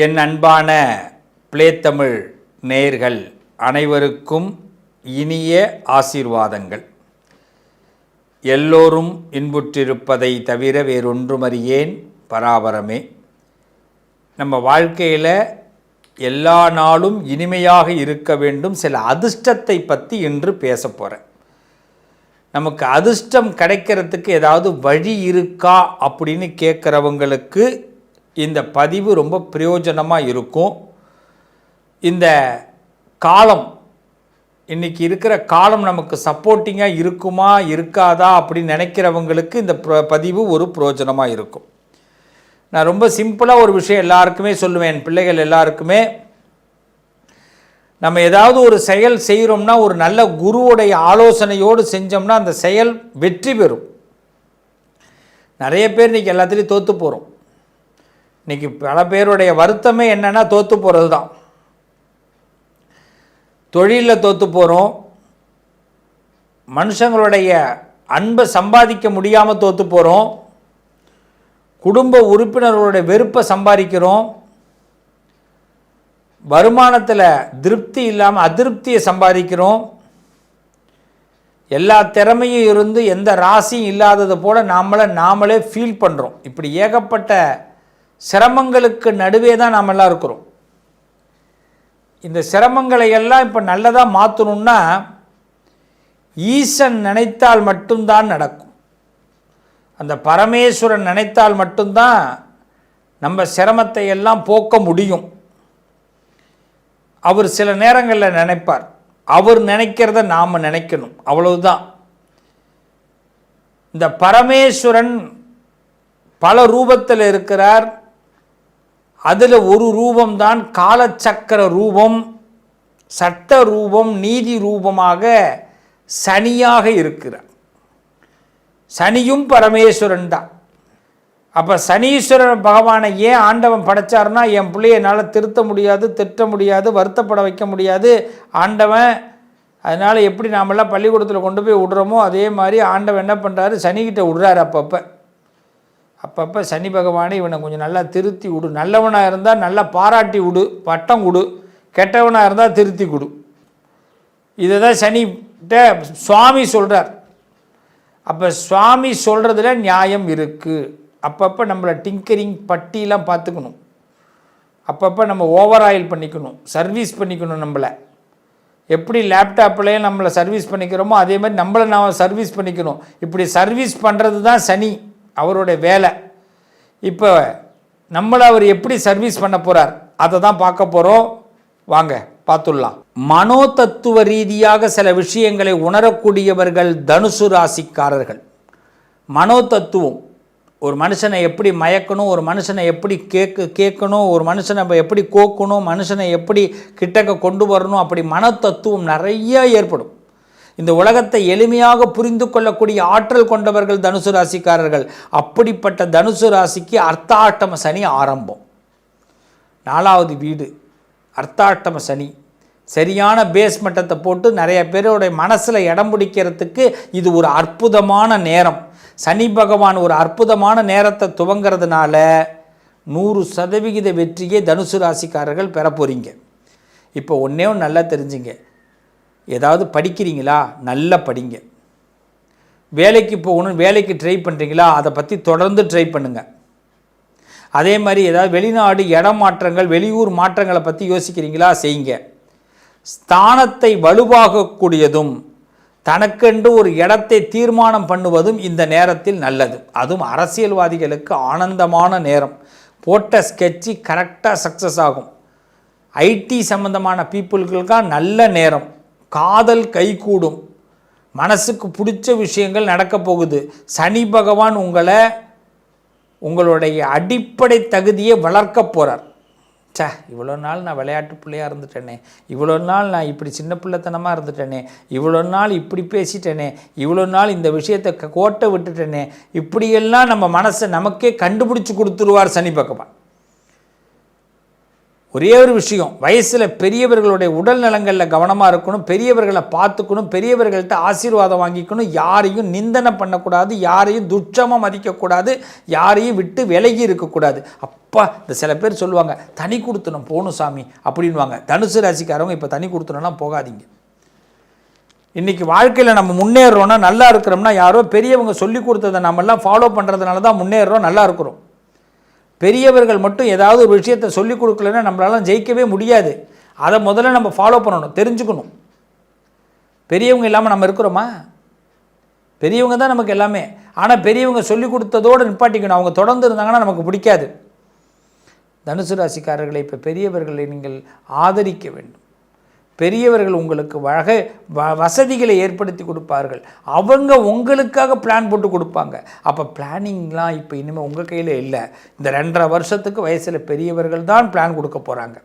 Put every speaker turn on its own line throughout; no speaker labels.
என் அன்பான பிளேத்தமிழ் நேயர்கள் அனைவருக்கும் இனிய ஆசீர்வாதங்கள். எல்லோரும் இன்புற்றிருப்பதை தவிர வேறொன்றுமறியேன் பராபரமே. நம்ம வாழ்க்கையில் எல்லா நாளும் இனிமையாக இருக்க வேண்டும். சில அதிர்ஷ்டத்தை பற்றி இன்று பேச போகிறேன். நமக்கு அதிர்ஷ்டம் கிடைக்கிறதுக்கு ஏதாவது வழி இருக்கா அப்படின்னு கேட்குறவங்களுக்கு இந்த பதிவு ரொம்ப பிரயோஜனமாக இருக்கும். இந்த காலம், இன்றைக்கி இருக்கிற காலம் நமக்கு சப்போர்ட்டிங்காக இருக்குமா இருக்காதா அப்படின்னு நினைக்கிறவங்களுக்கு இந்த பதிவு ஒரு பிரயோஜனமாக இருக்கும். நான் ரொம்ப சிம்பிளாக ஒரு விஷயம் எல்லாருக்குமே சொல்லுவேன், என் பிள்ளைகள் எல்லாருக்குமே. நம்ம ஏதாவது ஒரு செயல் செய்கிறோம்னா ஒரு நல்ல குருவுடைய ஆலோசனையோடு செஞ்சோம்னா அந்த செயல் வெற்றி பெறும். நிறைய பேர் இன்றைக்கி எல்லாத்துலேயும் தோற்று போகிறோம். இன்றைக்கி பல பேருடைய வருத்தமே என்னென்னா தோற்று போகிறது தான். தொழிலில் தோற்று போகிறோம், மனுஷங்களுடைய அன்பை சம்பாதிக்க முடியாமல் தோற்று போகிறோம், குடும்ப உறுப்பினர்களுடைய வெறுப்பை சம்பாதிக்கிறோம், வருமானத்தில் திருப்தி இல்லாமல் அதிருப்தியை சம்பாதிக்கிறோம், எல்லா திறமையும் இருந்து எந்த ராசியும் இல்லாதது போல் நாமளே ஃபீல் பண்ணுறோம். இப்படி ஏகப்பட்ட சிரமங்களுக்கு நடுவே தான் நாம் எல்லாம் இருக்கிறோம். இந்த சிரமங்களை எல்லாம் இப்போ நல்லதாக மாற்றணுன்னா ஈசன் நினைத்தால் மட்டும்தான் நடக்கும். அந்த பரமேஸ்வரன் நினைத்தால் மட்டும்தான் நம்ம சிரமத்தை எல்லாம் போக்க முடியும். அவர் சில நேரங்களில் நினைப்பார், அவர் நினைக்கிறத நாம் நினைக்கணும், அவ்வளவுதான். இந்த பரமேஸ்வரன் பல ரூபத்தில் இருக்கிறார். அதில் ஒரு ரூபம்தான் காலச்சக்கர ரூபம், சட்ட ரூபம், நீதி ரூபமாக சனியாக இருக்கிறார். சனியும் பரமேஸ்வரன் தான். அப்போ சனீஸ்வரன் பகவானை ஏன் ஆண்டவன் படைச்சார்னா, என் பிள்ளைய என்னால் திருத்த முடியாது, திட்ட முடியாது, வருத்தப்பட வைக்க முடியாது ஆண்டவன். அதனால் எப்படி நாமெல்லாம் பள்ளிக்கூடத்தில் கொண்டு போய் விடுறோமோ அதே மாதிரி ஆண்டவன் என்ன பண்ணுறாரு, சனிக்கிட்ட விடுறாரு. அப்பப்போ சனி பகவானை இவனை கொஞ்சம் நல்லா திருத்தி விடு, நல்லவனாக இருந்தால் நல்லா பாராட்டி விடு, பட்டம் கொடு, கெட்டவனாக இருந்தால் திருத்தி கொடு. இதை தான் சனிகிட்ட சுவாமி சொல்கிறார். அப்போ சுவாமி சொல்கிறதுல நியாயம் இருக்குது. அப்பப்போ நம்மளை டிங்கரிங் பட்டியெலாம் பார்த்துக்கணும். அப்பப்போ நம்ம ஓவர் ஆயில் பண்ணிக்கணும், சர்வீஸ் பண்ணிக்கணும். நம்மளை எப்படி லேப்டாப்லேயே நம்மளை சர்வீஸ் பண்ணிக்கிறோமோ அதே மாதிரி நம்மளை நாம் சர்வீஸ் பண்ணிக்கணும். இப்படி சர்வீஸ் பண்ணுறது தான் சனி, அவருடைய வேலை. இப்போ நம்மளை அவர் எப்படி சர்வீஸ் பண்ண போகிறார் அதை தான் பார்க்க போகிறோம். வாங்க பார்த்துடலாம். மனோ தத்துவ ரீதியாக சில விஷயங்களை உணரக்கூடியவர்கள் தனுசு ராசிக்காரர்கள். மனோ தத்துவம், ஒரு மனுஷனை எப்படி மயக்கணும், ஒரு மனுஷனை எப்படி கேட்கணும், ஒரு மனுஷனை எப்படி கோக்கணும், மனுஷனை எப்படி கிட்டக்க கொண்டு வரணும், அப்படி மன தத்துவம் நிறைய ஏற்படும். இந்த உலகத்தை எளிமையாக புரிந்து கொள்ளக்கூடிய ஆற்றல் கொண்டவர்கள் தனுசு ராசிக்காரர்கள். அப்படிப்பட்ட தனுசு ராசிக்கு அர்த்தாஷ்டம சனி ஆரம்பம். 4வது வீடு அர்த்தாஷ்டம சனி. சரியான பேஸ் மட்டத்தை போட்டு நிறைய பேருடைய மனசில் இடம் பிடிக்கிறதுக்கு இது ஒரு அற்புதமான நேரம். சனி பகவான் ஒரு அற்புதமான நேரத்தை துவங்கிறதுனால 100% வெற்றியை தனுசு ராசிக்காரர்கள் பெற போகிறீங்க. இப்போ ஒன்றே ஒன்று நல்லா தெரிஞ்சுங்க, ஏதாவது படிக்கிறீங்களா, நல்லா படிங்க. வேலைக்கு போகணும், வேலைக்கு ட்ரை பண்ணுறீங்களா, அதை பற்றி தொடர்ந்து ட்ரை பண்ணுங்கள். அதே மாதிரி ஏதாவது வெளிநாடு இடம் மாற்றங்கள், வெளியூர் மாற்றங்களை பற்றி யோசிக்கிறீங்களா, செய்யுங்க. ஸ்தானத்தை வலுவாகக்கூடியதும் தனக்கென்று ஒரு இடத்தை தீர்மானம் பண்ணுவதும் இந்த நேரத்தில் நல்லது. அதுவும் அரசியல்வாதிகளுக்கு ஆனந்தமான நேரம். போட்ட ஸ்கெட்சு கரெக்டாக சக்ஸஸ் ஆகும். ஐடி சம்மந்தமான பீப்புளுக்காக நல்ல நேரம். காதல் கைகூடும், மனசுக்கு பிடிச்ச விஷயங்கள் நடக்க போகுது. சனி பகவான் உங்களுடைய அடிப்படை தகுதியை வளர்க்க போகிறார். இவ்வளோ நாள் நான் விளையாட்டு பிள்ளையாக இருந்துட்டேனே, இவ்வளோ நாள் நான் இப்படி சின்ன பிள்ளைத்தனமாக இருந்துட்டேனே, இவ்வளோ நாள் இப்படி பேசிட்டேனே, இவ்வளோ நாள் இந்த விஷயத்தை கோட்டை விட்டுட்டேனே, இப்படியெல்லாம் நம்ம மனசை நமக்கே கண்டுபிடிச்சி கொடுத்துருவார் சனி பகவான். ஒரே ஒரு விஷயம், வயசில் பெரியவர்களுடைய உடல் நலங்களில் கவனமாக இருக்கணும், பெரியவர்களை பார்த்துக்கணும், பெரியவர்கள்ட்ட ஆசீர்வாதம் வாங்கிக்கணும், யாரையும் நிந்தனை பண்ணக்கூடாது, யாரையும் துச்சமாக மதிக்கக்கூடாது, யாரையும் விட்டு விலகி இருக்கக்கூடாது. அப்பா இந்த சில பேர் சொல்லுவாங்க தனி கொடுத்தணும் போகணும் சாமி அப்படின்வாங்க. தனுசு ராசிக்காரவங்க இப்போ தனி கொடுத்தணும்லாம் போகாதீங்க. இன்றைக்கி வாழ்க்கையில் நம்ம முன்னேறோன்னா, நல்லா இருக்கிறோம்னா யாரோ பெரியவங்க சொல்லி கொடுத்ததை நம்மெல்லாம் ஃபாலோ பண்ணுறதுனால தான் முன்னேறோம், நல்லா இருக்கிறோம். பெரியவர்கள் மட்டும் ஏதாவது ஒரு விஷயத்தை சொல்லிக் கொடுக்கலன்னா நம்மளால ஜெயிக்கவே முடியாது. அதை முதல்ல நம்ம ஃபாலோ பண்ணணும், தெரிஞ்சுக்கணும். பெரியவங்க இல்லாமல் நம்ம இருக்கிறோமா? பெரியவங்க தான் நமக்கு எல்லாமே. ஆனால் பெரியவங்க சொல்லிக் கொடுத்ததோடு நிப்பாட்டிக்கணும். அவங்க தொடர்ந்து இருந்தாங்கன்னா நமக்கு பிடிக்காது. தனுசு ராசிக்காரர்களை இப்போ பெரியவர்களை நீங்கள் ஆதரிக்க வேண்டும். பெரியவர்கள் உங்களுக்கு வசதிகளை ஏற்படுத்தி கொடுப்பார்கள். அவங்க உங்களுக்காக பிளான் போட்டு கொடுப்பாங்க. அப்போ பிளானிங்லாம் இப்போ இனிமேல் உங்கள் கையில் இல்லை. இந்த 2.5 வருஷத்துக்கு வயசில் பெரியவர்கள் தான் பிளான் கொடுக்க போகிறாங்க.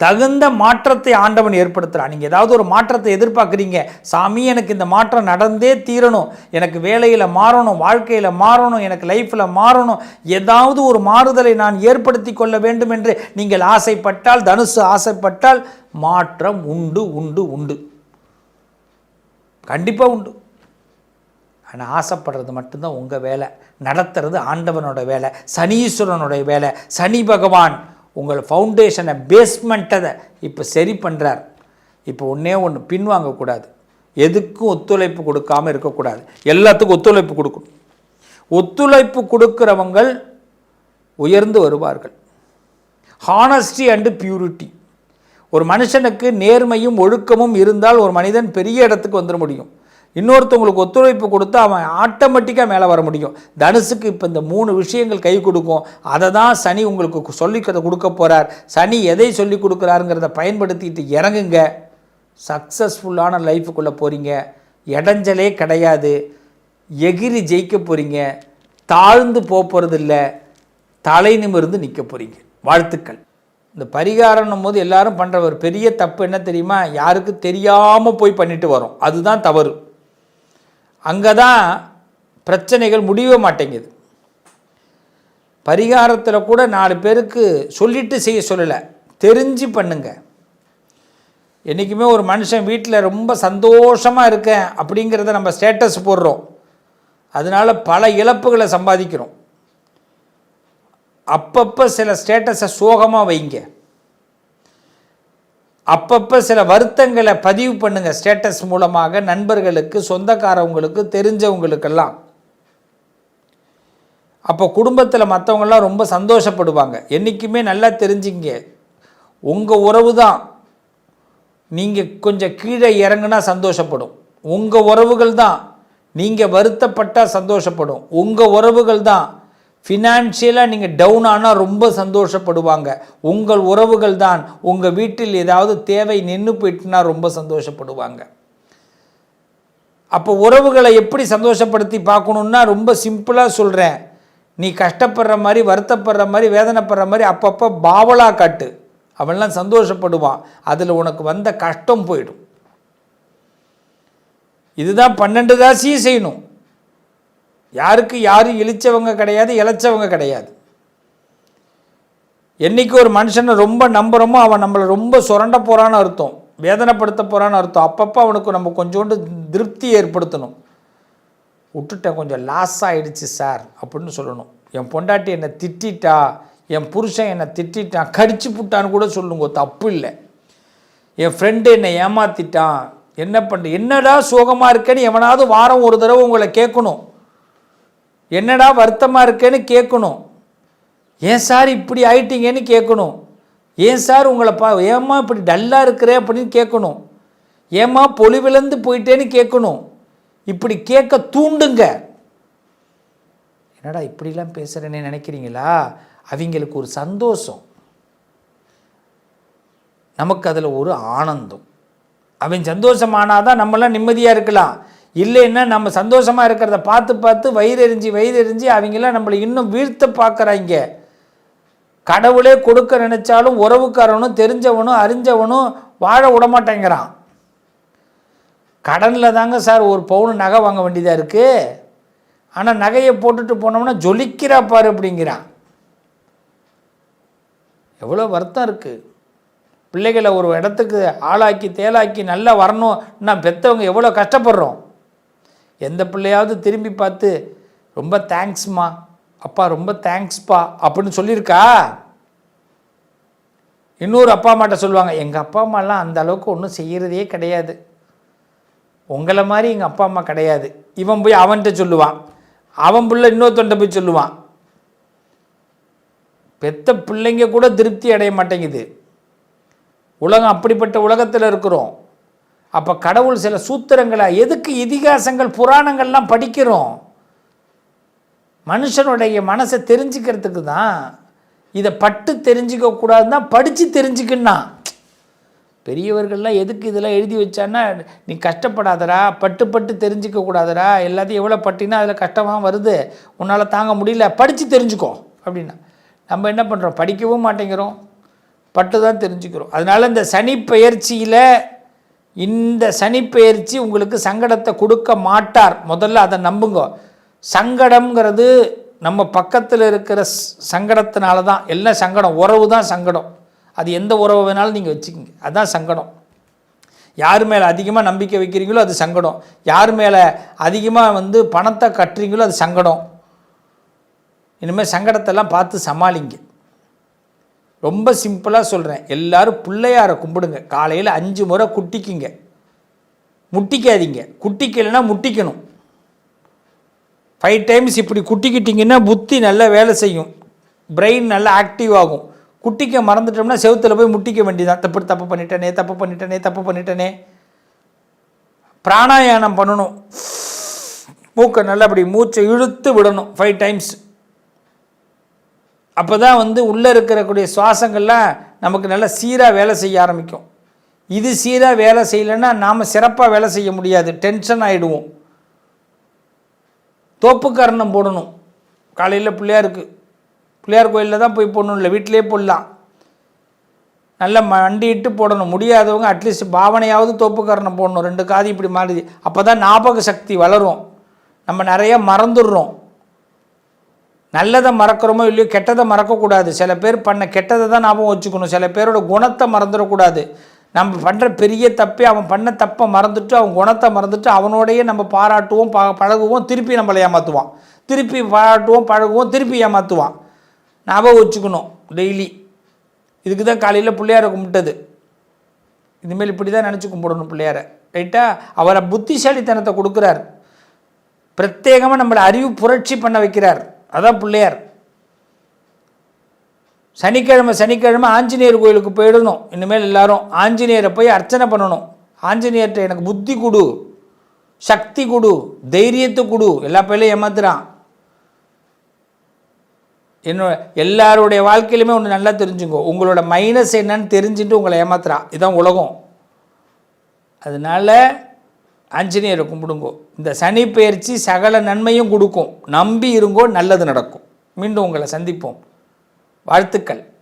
தகுந்த மாற்றத்தை ஆண்டவன் ஏற்படுத்துகிறான். நீங்கள் ஏதாவது ஒரு மாற்றத்தை எதிர்பார்க்குறீங்க, சாமி எனக்கு இந்த மாற்றம் நடந்தே தீரணும், எனக்கு வேலையில் மாறணும், வாழ்க்கையில் மாறணும், எனக்கு லைஃப்பில் மாறணும், ஏதாவது ஒரு மாறுதலை நான் ஏற்படுத்தி கொள்ள வேண்டும் என்று நீங்கள் ஆசைப்பட்டால், தனுசு ஆசைப்பட்டால் மாற்றம் உண்டு உண்டு உண்டு, கண்டிப்பாக உண்டு. ஆனால் ஆசைப்படுறது மட்டும்தான் உங்கள் வேலை, நடத்துறது ஆண்டவனோட வேலை, சனீஸ்வரனுடைய வேலை. சனி பகவான் உங்கள் ஃபவுண்டேஷனை, பேஸ்மெண்ட்டை இப்போ சரி பண்ணுறார். இப்போ ஒன்று பின்வாங்கக்கூடாது, எதுக்கும் ஒத்துழைப்பு கொடுக்காமல் இருக்கக்கூடாது, எல்லாத்துக்கும் ஒத்துழைப்பு கொடுக்கணும். ஒத்துழைப்பு கொடுக்குறவங்கள் உயர்ந்து வருவார்கள். Honesty and purity. ஒரு மனுஷனுக்கு நேர்மையும் ஒழுக்கமும் இருந்தால் ஒரு மனிதன் பெரிய இடத்துக்கு வந்துட முடியும். இன்னொருத்தவங்களுக்கு ஒத்துழைப்பு கொடுத்தா அவன் ஆட்டோமேட்டிக்காக மேலே வர முடியும். தனுசுக்கு இப்போ இந்த 3 விஷயங்கள் கை கொடுக்கும். அதை தான் சனி உங்களுக்கு சொல்லி கொடுக்க போகிறார். சனி எதை சொல்லி கொடுக்குறாருங்கிறத பயன்படுத்திட்டு இறங்குங்க. சக்ஸஸ்ஃபுல்லான லைஃபுக்குள்ளே போகிறீங்க. இடைஞ்சலே கிடையாது. எகிரி ஜெயிக்க போகிறீங்க. தாழ்ந்து போகிறதில்ல, தலை நிமிர்ந்து நிற்க போகிறீங்க. வாழ்த்துக்கள். இந்த பரிகாரம்னும் போது எல்லாரும் பண்ணுற ஒரு பெரிய தப்பு என்ன தெரியுமா? யாருக்கு தெரியாமல் போய் பண்ணிட்டு வரோம். அதுதான் தவறு. அங்கே தான் பிரச்சனைகள் முடிய மாட்டேங்குது. பரிகாரத்தில் கூட 4 பேருக்கு சொல்லிட்டு செய்ய சொல்லலை, தெரிஞ்சு பண்ணுங்க. என்றைக்குமே ஒரு மனுஷன் வீட்டில் ரொம்ப சந்தோஷமாக இருக்கேன் அப்படிங்கிறத நம்ம ஸ்டேட்டஸ் போடுறோம், அதனால் பல இழப்புகளை சம்பாதிக்கிறோம். அப்பப்போ சில ஸ்டேட்டஸை சோகமாக வைங்க, அப்பப்போ சில வருத்தங்களை பதிவு பண்ணுங்கள் ஸ்டேட்டஸ் மூலமாக, நண்பர்களுக்கு, சொந்தக்காரவங்களுக்கு, தெரிஞ்சவங்களுக்கெல்லாம். அப்போ குடும்பத்தில் மற்றவங்களாம் ரொம்ப சந்தோஷப்படுவாங்க. என்றைக்குமே நல்லா தெரிஞ்சுங்க, உங்கள் உறவு தான் நீங்கள் கொஞ்சம் கீழே இறங்குனா சந்தோஷப்படும். உங்கள் உறவுகள் தான் நீங்கள் வருத்தப்பட்டால் சந்தோஷப்படும். உங்கள் உறவுகள் தான் ஃபினான்ஷியலாக நீங்கள் டவுன் ஆனால் ரொம்ப சந்தோஷப்படுவாங்க. உங்கள் உறவுகள் தான் உங்கள் வீட்டில் ஏதாவது தேவை நின்று போயிட்டுனா ரொம்ப சந்தோஷப்படுவாங்க. அப்போ உறவுகளை எப்படி சந்தோஷப்படுத்தி பார்க்கணுன்னா ரொம்ப சிம்பிளாக சொல்கிறேன். நீ கஷ்டப்படுற மாதிரி, வருத்தப்படுற மாதிரி, வேதனைப்படுற மாதிரி அப்பப்போ பாவலாக காட்டு, அவன்லாம் சந்தோஷப்படுவான். அதில் உனக்கு வந்த கஷ்டம் போயிடும். இதுதான் 12 ராசியும் செய்யணும். யாரும் இழிச்சவங்க கிடையாது, இழைச்சவங்க கிடையாது. என்றைக்கு ஒரு மனுஷனை ரொம்ப நம்புகிறோமோ அவன் நம்மளை ரொம்ப சுரண்ட போகிறான்னு அர்த்தம், வேதனைப்படுத்த போகிறான்னு அர்த்தம். அப்பப்போ அவனுக்கு நம்ம கொஞ்சோண்டு திருப்தி ஏற்படுத்தணும். விட்டுட்டேன், கொஞ்சம் லாஸ் ஆகிடுச்சு சார் அப்படின்னு சொல்லணும். என் பொண்டாட்டி என்னை திட்டா, என் புருஷன் என்னை திட்டான், கடிச்சு புட்டான்னு கூட சொல்லுங்க, தப்பு இல்லை. என் ஃப்ரெண்டு என்னை ஏமாற்றிட்டான், என்ன பண்ண, என்னடா சோகமாக இருக்கேன்னு எவனாவது வாரம் ஒரு தடவை உங்களை கேட்கணும். என்னடா வருத்தமாக இருக்கேன்னு கேட்கணும். ஏன் சார் இப்படி ஆயிட்டீங்கன்னு கேட்கணும். ஏன் சார் உங்களை ஏம்மா இப்படி டல்லாக இருக்கிறே அப்படின்னு கேட்கணும். ஏம்மா பொலிவிழந்து போயிட்டேன்னு கேட்கணும். இப்படி கேட்க தூண்டுங்க. என்னடா இப்படிலாம் பேசுகிறேன்னு நினைக்கிறீங்களா? அவங்களுக்கு ஒரு சந்தோஷம், நமக்கு அதில் ஒரு ஆனந்தம். அவன் சந்தோஷமானாதான் நம்மளாம் நிம்மதியாக இருக்கலாம். இல்லைன்னா நம்ம சந்தோஷமாக இருக்கிறத பார்த்து பார்த்து வயிறெறிஞ்சி அவங்களாம் நம்மளை இன்னும் வீழ்த்த பார்க்குறாங்க. கடவுளே கொடுக்க நினச்சாலும் உறவுக்காரனும் தெரிஞ்சவனும் அறிஞ்சவனும் வாழ விடமாட்டேங்கிறான். கடனில் தாங்க சார் 1 பவுன் நகை வாங்க வேண்டியதாக இருக்குது, ஆனால் நகையை போட்டுட்டு போனோம்னா ஜொலிக்கிறா பாரு அப்படிங்கிறான். எவ்வளோ வருத்தம் இருக்குது. பிள்ளைகளை ஒரு இடத்துக்கு ஆளாக்கி தேலாக்கி நல்லா வரணும், நான் பெற்றவங்க எவ்வளோ கஷ்டப்படுறோம். எந்த பிள்ளையாவது திரும்பி பார்த்து ரொம்ப தேங்க்ஸ்மா அப்பா, ரொம்ப தேங்க்ஸ்ப்பா அப்படின்னு சொல்லியிருக்கா? இன்னொரு அப்பா அம்மாட்ட சொல்லுவாங்க, எங்கள் அப்பா அம்மாலாம் அந்த அளவுக்கு ஒன்றும் செய்கிறதே கிடையாது, உங்களை மாதிரி எங்கள் அப்பா அம்மா கிடையாது. இவன் போய் அவன்கிட்ட சொல்லுவான், அவன் பிள்ளை இன்னொருத்தன்ட்ட போய் சொல்லுவான். பெத்த பிள்ளைங்க கூட திருப்தி அடைய மாட்டேங்குது. உலகம் அப்படிப்பட்ட உலகத்தில் இருக்கிறோம். அப்போ கடவுள் சில சூத்திரங்களை, எதுக்கு இதிகாசங்கள் புராணங்கள்லாம் படிக்கிறோம்? மனுஷனுடைய மனசை தெரிஞ்சுக்கிறதுக்கு தான். இதை பட்டு தெரிஞ்சிக்க கூடாதுன்னா படித்து தெரிஞ்சுக்கன்னா. பெரியவர்கள்லாம் எதுக்கு இதெல்லாம் எழுதி வச்சான்னா, நீ கஷ்டப்படாதரா, பட்டு பட்டு தெரிஞ்சிக்க கூடாதரா, எல்லாத்தையும் எவ்வளோ பட்டினா அதில் கஷ்டமாக வருது, உன்னால் தாங்க முடியல, படித்து தெரிஞ்சுக்கோ அப்படின்னா. நம்ம என்ன பண்ணுறோம்? படிக்கவும் மாட்டேங்கிறோம், பட்டு தான் தெரிஞ்சுக்கிறோம். அதனால் இந்த சனி பெயர்ச்சியில், இந்த சனி பெயர்ச்சி உங்களுக்கு சங்கடத்தை கொடுக்க மாட்டார். முதல்ல அதை நம்புங்க. சங்கடம்ங்கிறது நம்ம பக்கத்தில் இருக்கிற சங்கடத்தினால தான். எல்லாம் சங்கடம், உறவு தான் சங்கடம். அது எந்த உறவு வேணாலும் நீங்கள் வச்சுக்கிங்க, அதுதான் சங்கடம். யார் மேலே அதிகமாக நம்பிக்கை வைக்கிறீங்களோ அது சங்கடம். யார் மேலே அதிகமாக பணத்தை கட்டுறீங்களோ அது சங்கடம். இனிமேல் சங்கடத்தெல்லாம் பார்த்து சமாளிங்க. ரொம்ப சிம்பிளாக சொல்கிறேன், எல்லோரும் பிள்ளையாரை கும்பிடுங்க. காலையில் 5 முறை குட்டிக்குங்க, முட்டிக்காதீங்க. குட்டிக்கலைன்னா முட்டிக்கணும். 5 டைம்ஸ் இப்படி குட்டிக்கிட்டிங்கன்னா புத்தி நல்லா வேலை செய்யும், பிரெயின் நல்லா ஆக்டிவ் ஆகும். குட்டிக்க மறந்துட்டோம்னா செவுத்தில் போய் முட்டிக்க வேண்டியதான். தப்பு பண்ணிட்டேனே. பிராணாயாமம் பண்ணணும். மூக்கை நல்லா அப்படி மூச்சை இழுத்து விடணும் 5 டைம்ஸ். அப்போ தான் உள்ளே இருக்கக்கூடிய சுவாசங்கள்லாம் நமக்கு நல்லா சீராக வேலை செய்ய ஆரம்பிக்கும். இது சீராக வேலை செய்யலைன்னா நாம் சிறப்பாக வேலை செய்ய முடியாது, டென்ஷன் ஆகிடுவோம். தோப்புக்கரணம் போடணும். காலையில் பிள்ளையார் கோயிலில் தான் போய் போடணும், இல்லை வீட்டிலே போடலாம். நல்லா மண்டிட்டு போடணும். முடியாதவங்க அட்லீஸ்ட் பாவனையாவது தோப்புக்கரணம் போடணும். 2 காது இப்படி மாறுது. அப்போ தான் ஞாபக சக்தி வளரும். நம்ம நிறைய மறந்துடுறோம். நல்லதை மறக்கிறோமோ இல்லையோ, கெட்டதை மறக்கக்கூடாது. சில பேர் பண்ண கெட்டதை தான் ஞாபகம் வச்சுக்கணும். சில பேரோட குணத்தை மறந்துடக்கூடாது. நம்ம பண்ணுற பெரிய தப்பே அவன் பண்ண தப்பை மறந்துட்டு, அவன் குணத்தை மறந்துட்டு, அவனோடையே நம்ம பாராட்டுவோம், பழகுவோம், திருப்பி நம்மளை ஏமாற்றுவான். திருப்பி பாராட்டுவோம், பழகுவோம், திருப்பி ஏமாற்றுவான். ஞாபகம் வச்சுக்கணும் டெய்லி. இதுக்கு தான் காலையில் பிள்ளையாரை கும்பிட்டது. இதுமாரி இப்படி தான் நினச்சி கும்பிடணும் பிள்ளையாரை, ரைட்டா? அவரை புத்திசாலித்தனத்தை கொடுக்குறார், பிரத்யேகமாக நம்மளை அறிவு புரட்சி பண்ண வைக்கிறார். அதான் பிள்ளையார். சனிக்கிழமை ஆஞ்சநேயர் கோயிலுக்கு போயிடணும். இனிமேல் எல்லாரும் ஆஞ்சநேயரை போய் அர்ச்சனை பண்ணணும். ஆஞ்சநேயர்கிட்ட எனக்கு புத்தி கொடு, சக்தி கொடு, தைரியத்தை கொடு. எல்லா பையிலையும் ஏமாத்துறான். எல்லாருடைய வாழ்க்கையிலுமே ஒன்று நல்லா தெரிஞ்சுங்க, உங்களோட மைனஸ் என்னன்னு தெரிஞ்சுட்டு உங்களை ஏமாத்துறான். இதுதான் உலகம். அதனால் ஆஞ்சநேயரை கும்பிடுங்கோ. இந்த சனி பெயர்ச்சி சகல நன்மையும் கொடுக்கும். நம்பி இருங்கோ, நல்லது நடக்கும். மீண்டும் உங்களை சந்திப்போம். வாழ்த்துக்கள்.